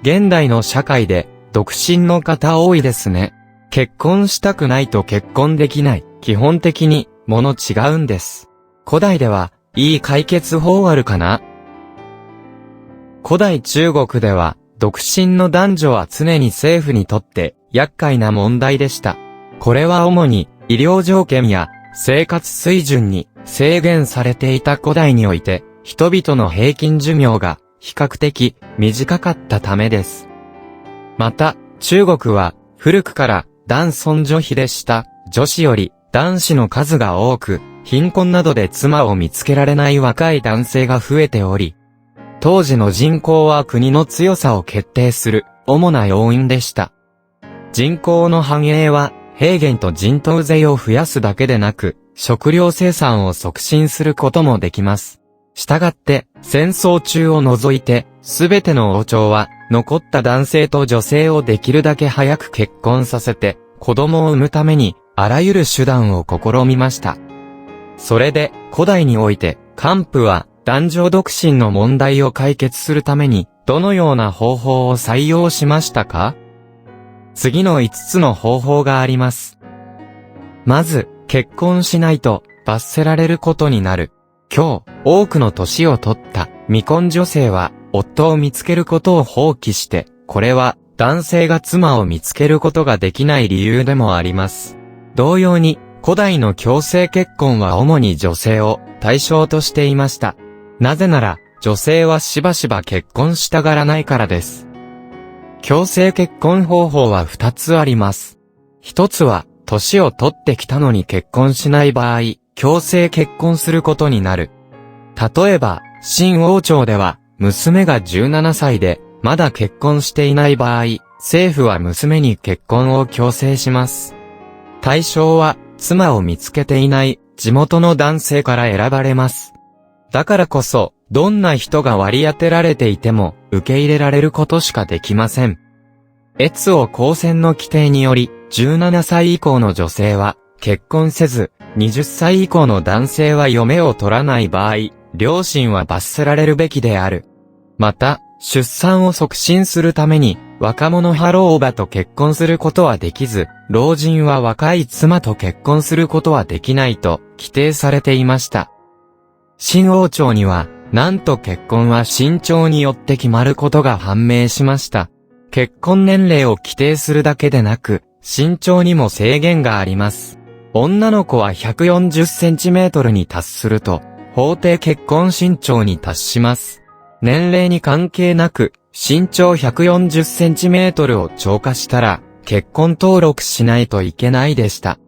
現代の社会で、独身の方多いですね。結婚したくないと結婚できない。基本的に、もの違うんです。古代では、いい解決法あるかな？古代中国では、独身の男女は常に政府にとって厄介な問題でした。これは主に医療条件や生活水準に制限されていた古代において、人々の平均寿命が比較的短かったためです。また、中国は古くから男尊女卑でした。女子より男子の数が多く、貧困などで妻を見つけられない若い男性が増えており、当時の人口は国の強さを決定する主な要因でした。人口の繁栄は平原と人頭税を増やすだけでなく、食料生産を促進することもできます。したがって、戦争中を除いて、すべての王朝は、残った男性と女性をできるだけ早く結婚させて、子供を産むために、あらゆる手段を試みました。それで、古代において、官府は、男女独身の問題を解決するために、どのような方法を採用しましたか？次の5つの方法があります。まず、結婚しないと、罰せられることになる。今日、多くの年を取った未婚女性は、夫を見つけることを放棄して、これは、男性が妻を見つけることができない理由でもあります。同様に、古代の強制結婚は主に女性を対象としていました。なぜなら、女性はしばしば結婚したがらないからです。強制結婚方法は2つあります。1つは、年を取ってきたのに結婚しない場合、強制結婚することになる。例えば、清王朝では、娘が17歳で、まだ結婚していない場合、政府は娘に結婚を強制します。対象は、妻を見つけていない地元の男性から選ばれます。だからこそ、どんな人が割り当てられていても、受け入れられることしかできません。越王公選の規定により、17歳以降の女性は、結婚せず、20歳以降の男性は嫁を取らない場合、両親は罰せられるべきである。また、出産を促進するために、若者派老婆と結婚することはできず、老人は若い妻と結婚することはできないと、規定されていました。清王朝には、なんと結婚は身長によって決まることが判明しました。結婚年齢を規定するだけでなく、身長にも制限があります。女の子は140センチメートルに達すると、法定結婚身長に達します。年齢に関係なく、身長140センチメートルを超過したら、結婚登録しないといけないでした。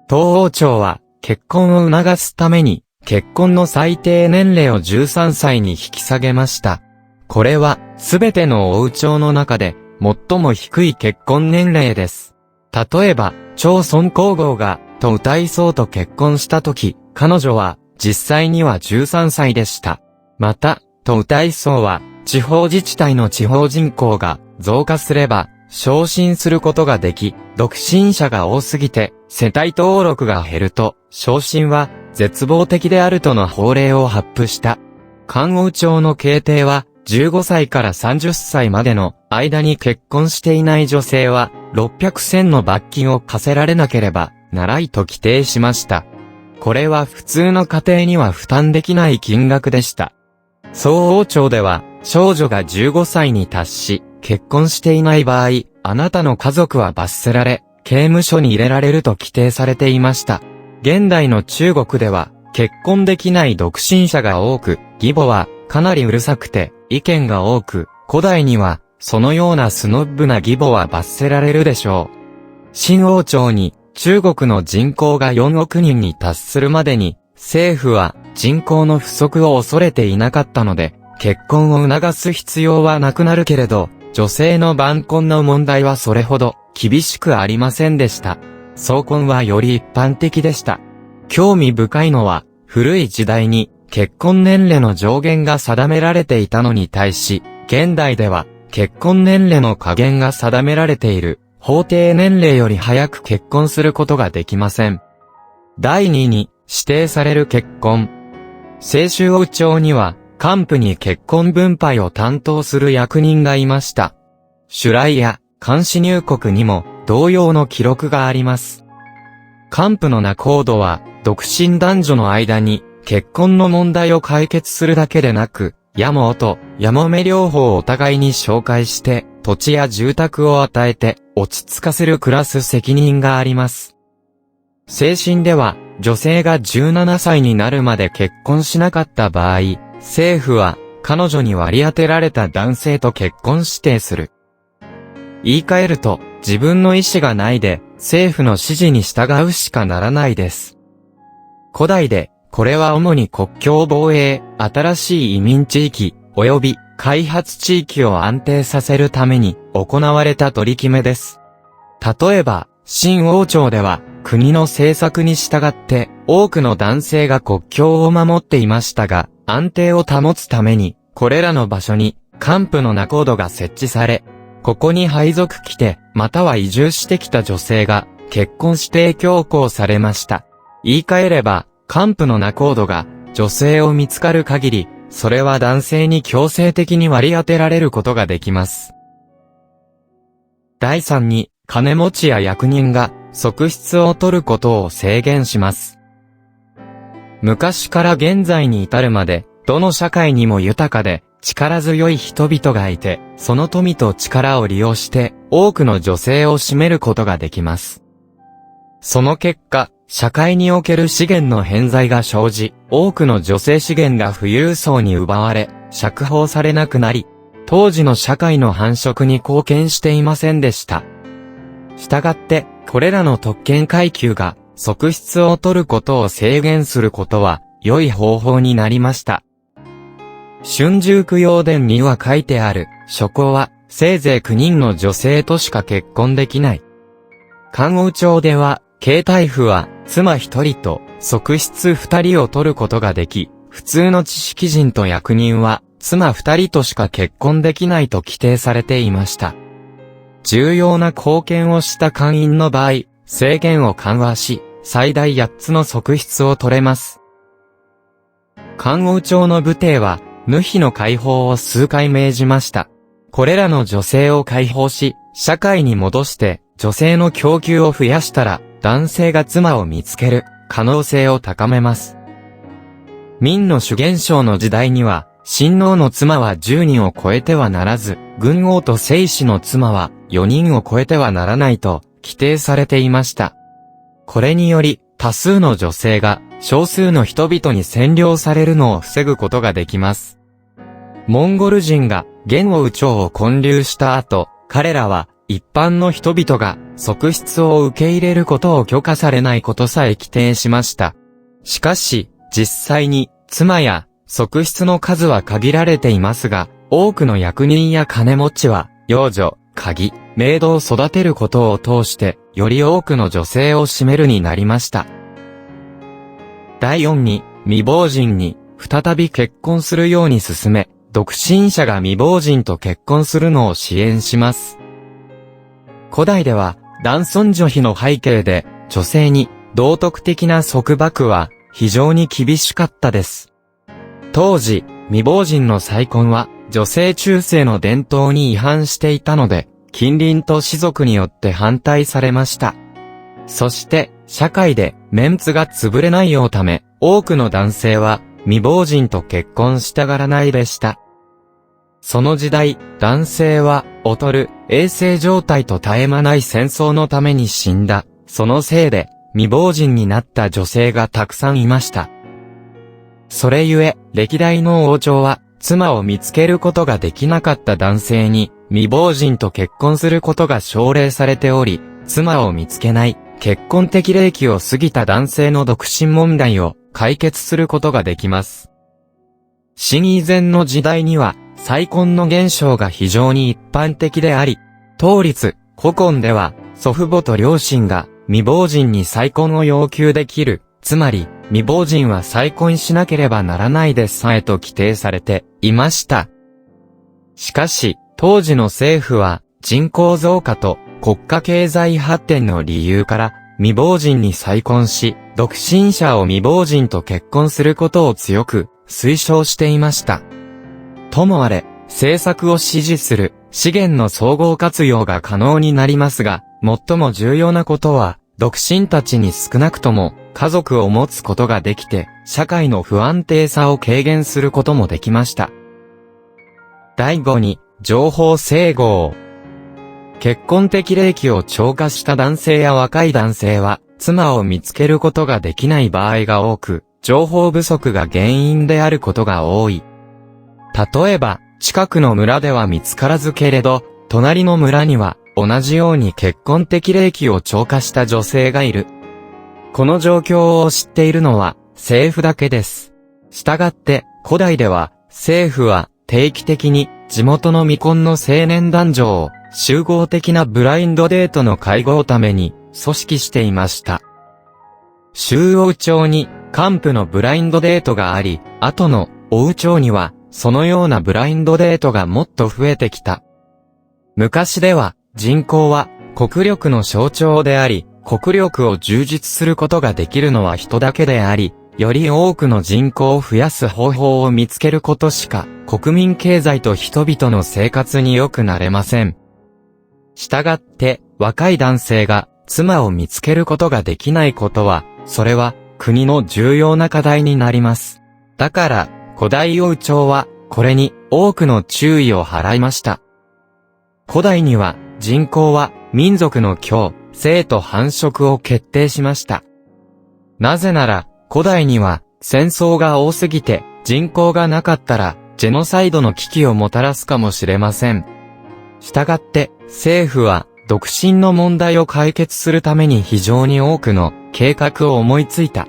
東王朝は、結婚を促すために、結婚の最低年齢を13歳に引き下げました。これは、すべての王朝の中で、最も低い結婚年齢です。例えば、張孫皇后が、兎太宗と結婚したとき、彼女は、実際には13歳でした。また、兎太宗は、地方自治体の地方人口が増加すれば、昇進することができ、独身者が多すぎて、世帯登録が減ると、昇進は絶望的であるとの法令を発布した。漢王朝の規定は、15歳から30歳までの間に結婚していない女性は、600銭の罰金を課せられなければならないと規定しました。これは普通の家庭には負担できない金額でした。宋王朝では、少女が15歳に達し、結婚していない場合、あなたの家族は罰せられ、刑務所に入れられると規定されていました。現代の中国では、結婚できない独身者が多く、義母はかなりうるさくて、意見が多く、古代には、そのようなスノッブな義母は罰せられるでしょう。清王朝に、中国の人口が4億人に達するまでに、政府は人口の不足を恐れていなかったので、結婚を促す必要はなくなるけれど、女性の晩婚の問題はそれほど厳しくありませんでした。早婚はより一般的でした。興味深いのは、古い時代に結婚年齢の上限が定められていたのに対し、現代では結婚年齢の下限が定められている。法定年齢より早く結婚することができません。第2に指定される結婚。清州王朝には官府に結婚分配を担当する役人がいました。朱来や漢詩入国にも同様の記録があります。官府の仲人は、独身男女の間に結婚の問題を解決するだけでなく、やもと、やもめ両方をお互いに紹介して、土地や住宅を与えて、落ち着かせる暮らす責任があります。正神では、女性が17歳になるまで結婚しなかった場合、政府は、彼女に割り当てられた男性と結婚指定する。言い換えると、自分の意思がないで、政府の指示に従うしかならないです。古代で、これは主に国境防衛、新しい移民地域、及び開発地域を安定させるために行われた取り決めです。例えば、新王朝では、国の政策に従って、多くの男性が国境を守っていましたが、安定を保つために、これらの場所に、官府の仲人が設置され、ここに配属来て、または移住してきた女性が、結婚指定強行されました。言い換えれば、官府の仲人が、女性を見つかる限り、それは男性に強制的に割り当てられることができます。第3に、金持ちや役人が、側室を取ることを制限します。昔から現在に至るまで、どの社会にも豊かで、力強い人々がいて、その富と力を利用して、多くの女性を占めることができます。その結果、社会における資源の偏在が生じ、多くの女性資源が富裕層に奪われ、釈放されなくなり、当時の社会の繁殖に貢献していませんでした。したがって、これらの特権階級が、側室を取ることを制限することは、良い方法になりました。春秋供養伝には書いてある、諸侯は、せいぜい9人の女性としか結婚できない。漢王朝では、継太夫は、妻1人と、側室2人を取ることができ、普通の知識人と役人は、妻2人としか結婚できないと規定されていました。重要な貢献をした官員の場合、制限を緩和し、最大8つの側室を取れます。漢王朝の武帝は、奴婢の解放を数回命じました。これらの女性を解放し、社会に戻して、女性の供給を増やしたら、男性が妻を見つける可能性を高めます。明の朱元璋の時代には、親王の妻は10人を超えてはならず、軍王と正氏の妻は4人を超えてはならないと規定されていました。これにより、多数の女性が少数の人々に占領されるのを防ぐことができます。モンゴル人が元王朝を建立した後、彼らは一般の人々が側室を受け入れることを許可されないことさえ規定しました。しかし、実際に妻や側室の数は限られていますが、多くの役人や金持ちは、養女、鍵、メイドを育てることを通して、より多くの女性を占めるになりました。第4に、未亡人に、再び結婚するように進め、独身者が未亡人と結婚するのを支援します。古代では、男尊女卑の背景で、女性に、道徳的な束縛は、非常に厳しかったです。当時、未亡人の再婚は、女性中世の伝統に違反していたので、近隣と士族によって反対されました。そして、社会でメンツが潰れないようため、多くの男性は未亡人と結婚したがらないでした。その時代、男性は劣る衛生状態と絶え間ない戦争のために死んだ。そのせいで未亡人になった女性がたくさんいました。それゆえ、歴代の王朝は妻を見つけることができなかった男性に未亡人と結婚することが奨励されており、妻を見つけない結婚適齢期を過ぎた男性の独身問題を解決することができます。新以前の時代には再婚の現象が非常に一般的であり、当立、古今では祖父母と両親が未亡人に再婚を要求できる、つまり未亡人は再婚しなければならないでさえと規定されていました。しかし、当時の政府は人口増加と国家経済発展の理由から未亡人に再婚し、独身者を未亡人と結婚することを強く推奨していました。ともあれ、政策を支持する資源の総合活用が可能になりますが、最も重要なことは、独身たちに少なくとも家族を持つことができて、社会の不安定さを軽減することもできました。第5に、情報整合。結婚適齢期を超過した男性や若い男性は、妻を見つけることができない場合が多く、情報不足が原因であることが多い。例えば、近くの村では見つからずけれど、隣の村には同じように結婚適齢期を超過した女性がいる。この状況を知っているのは政府だけです。したがって、古代では政府は定期的に地元の未婚の青年男女を集合的なブラインドデートの会合ために組織していました。周王朝に幹部のブラインドデートがあり、後の王朝にはそのようなブラインドデートがもっと増えてきた。昔では人口は国力の象徴であり、国力を充実することができるのは人だけであり、より多くの人口を増やす方法を見つけることしか国民経済と人々の生活に良くなれません。したがって若い男性が妻を見つけることができないことは、それは国の重要な課題になります。だから、古代王朝は、これに多くの注意を払いました。古代には、人口は民族の共生と繁殖を決定しました。なぜなら、古代には戦争が多すぎて人口がなかったら、ジェノサイドの危機をもたらすかもしれません。したがって、政府は、独身の問題を解決するために非常に多くの計画を思いついた。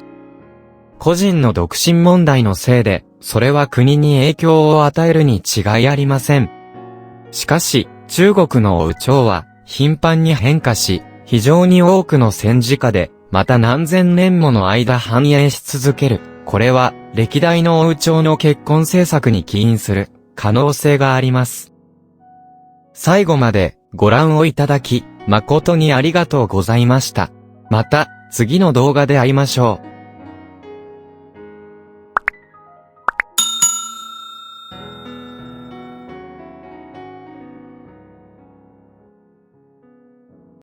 個人の独身問題のせいで、それは国に影響を与えるに違いありません。しかし、中国の王朝は頻繁に変化し、非常に多くの戦時下で、また何千年もの間繁栄し続ける。これは、歴代の王朝の結婚政策に起因する可能性があります。最後までご覧をいただき、誠にありがとうございました。また、次の動画で会いましょう。